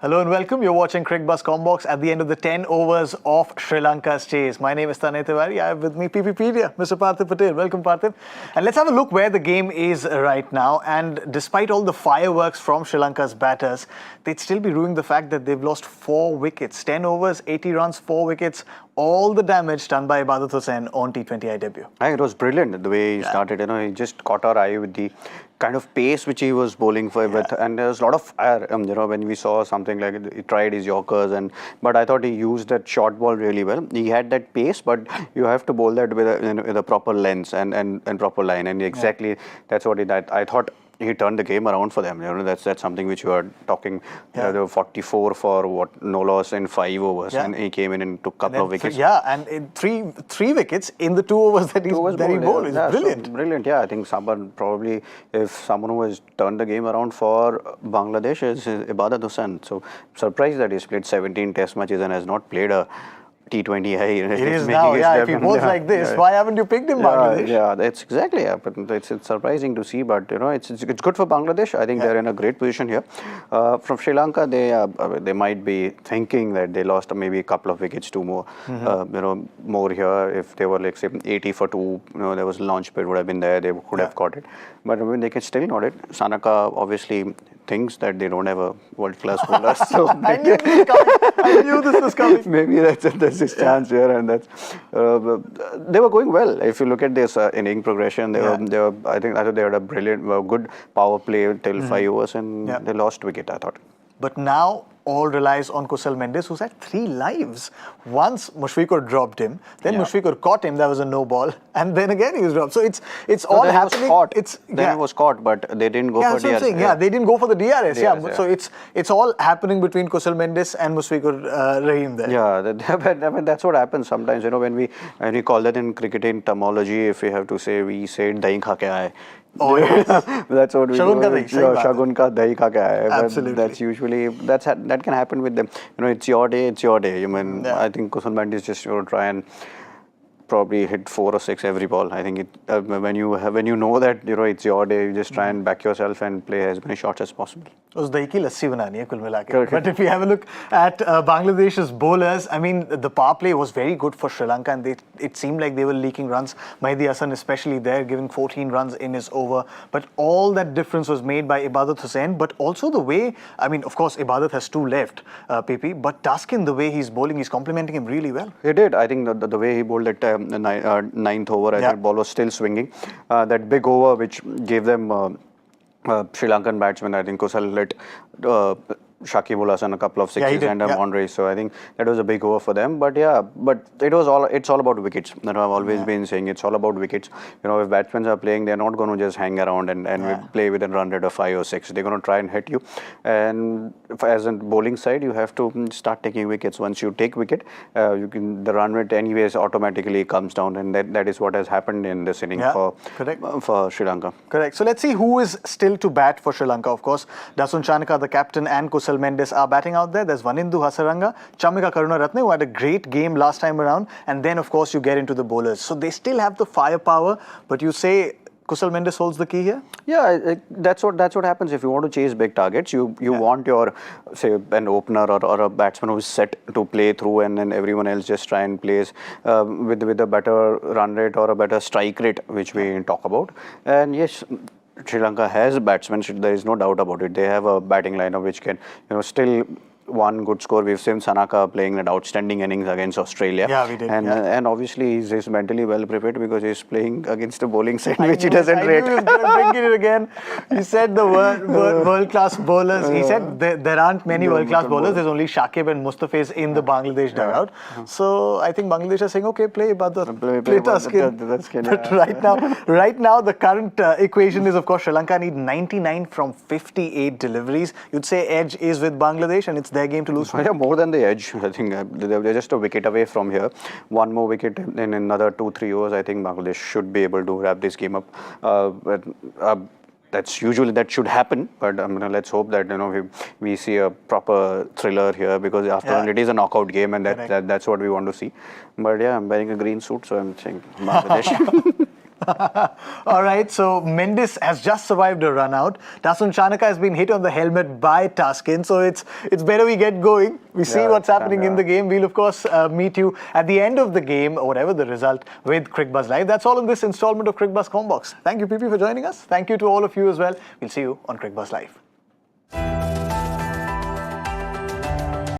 Hello and welcome. You're watching Cricbuzz Comm Box at the end of the 10 overs of Sri Lanka's chase. My name is Tanay Tiwari. I have with me PPPedia, Mr. Parthiv Patel. Welcome, Parthiv. And let's have a look where the game is right now. And despite all the fireworks from Sri Lanka's batters, they'd still be ruining the fact that they've lost 4 wickets. 10 overs, 80 runs, 4 wickets. All the damage done by Ebadot Hossain on T20I debut. I think it was brilliant the way he started. He just caught our eye with the kind of pace which he was bowling for, and there was a lot of fire. When we saw something like he tried his Yorkers, but I thought he used that short ball really well. He had that pace, but you have to bowl that with a proper lens and proper line, and exactly that's what he did. I thought he turned the game around for them. That's something which you are talking. They were 44 for no loss in 5 overs, and he came in and took a couple of wickets. And in three wickets in the 2 overs that he bowled. It's brilliant. So brilliant. I think someone probably, if someone who has turned the game around for Bangladesh is Ebadot Hossain. So surprised that he's played 17 Test matches and has not played a T20I. It is now, if he bowls like this, why haven't you picked him, Bangladesh? That's exactly. But it's surprising to see, but it's good for Bangladesh. I think they're in a great position here. From Sri Lanka, they might be thinking that they lost maybe a couple of wickets to more, more here. If they were like say 80 for 2, there was launch period would have been there. They could have caught it, but they can still not it. Sanaka obviously thinks that they don't have a world-class bowler. So I knew this was coming. Maybe that's his chance here, and that's they were going well. If you look at this inning progression, they were. I thought they had a brilliant, good power play till 5 overs, and they lost wicket. I thought. But now all relies on Kusal Mendis, who's had 3 lives. Once Mushfiqur dropped him, then Mushfiqur caught him. That was a no ball, and then again he was dropped. So it's all happening. He was caught, but they didn't go for DRS. They didn't go for the DRS. So it's all happening between Kusal Mendis and Mushfiqur Rahim there. I mean that's what happens sometimes. When we call that in cricketing terminology, if we have to say, we say dahi kha ke aaye. Oh yes, that's what we do. Shagun ka dahi kha ke aaye. Absolutely. That's usually that can happen with them. It's your day. It's your day. I think Kusal Mendis just try and probably hit 4 or 6 every ball. I think when you know that it's your day, you just try and back yourself and play as many shots as possible. उस दही की लस्सी बनानी है कुल मिला के. But if you have a look at Bangladesh's bowlers, I mean, the power play was very good for Sri Lanka, and it seemed like they were leaking runs. Mahdi Hassan especially there, giving 14 runs in his over. But all that difference was made by Ebadot Hossain, but also the way, I mean, of course, Ebadot has 2 left, PP, but Taskin, the way he's bowling, he's complementing him really well. He did. I think the way he bowled at 9th over, I think the ball was still swinging. That big over which gave them Sri Lankan batsmen, I think Kusal let Shakib Ul Hasan a couple of sixes and a boundary. So I think that was a big over for them. But it's all about wickets. That I've always been saying. It's all about wickets. If batsmen are playing, they're not going to just hang around and play with a run rate of 5 or 6. They're going to try and hit you. And as a bowling side, you have to start taking wickets. Once you take wicket, the run rate anyways automatically comes down, and that is what has happened in this inning for Sri Lanka. Correct. So let's see who is still to bat for Sri Lanka. Of course, Dasun Chanaka, the captain, and Kusal Mendis are batting out there. There's Vanindu Hasaranga, Chamika Karunaratne, who had a great game last time around. And then, of course, you get into the bowlers. So they still have the firepower, but you say Kusal Mendis holds the key here? Yeah, that's what happens. If you want to chase big targets, you want your, say, an opener or a batsman who is set to play through, and then everyone else just try and plays with a better run rate or a better strike rate, which we talk about. And yes, Sri Lanka has batsmen, there is no doubt about it. They have a batting lineup which can, still one good score. We've seen Sanaka playing that outstanding innings against Australia. Yeah, we did. And obviously he's mentally well prepared because he's playing against a bowling side which he doesn't rate. He was going to bring it again. He said the world-class bowlers. He said there aren't many world-class bowlers. There's only Shakib and Mustafiz in the Bangladesh dugout. So I think Bangladesh are saying, okay, play Ebadot, play Taskin. But right now, the current equation is, of course, Sri Lanka need 99 from 58 deliveries. You'd say edge is with Bangladesh, and it's their game to lose. Yeah, more than the edge. I think they're just a wicket away from here. One more wicket in another 2-3 overs. I think Bangladesh should be able to wrap this game up. That should happen, but let's hope that we see a proper thriller here, because after all it is a knockout game, and that's what we want to see. But yeah, I'm wearing a green suit, so I'm saying Bangladesh. All right, so Mendis has just survived a run out. Dasun Chanaka has been hit on the helmet by Taskin, so it's better we get going. We see what's happening in the game. We'll, of course, meet you at the end of the game, or whatever the result, with Cricbuzz Live. That's all in this installment of Cricbuzz Comm Box. Thank you, PP, for joining us. Thank you to all of you as well. We'll see you on Cricbuzz Live.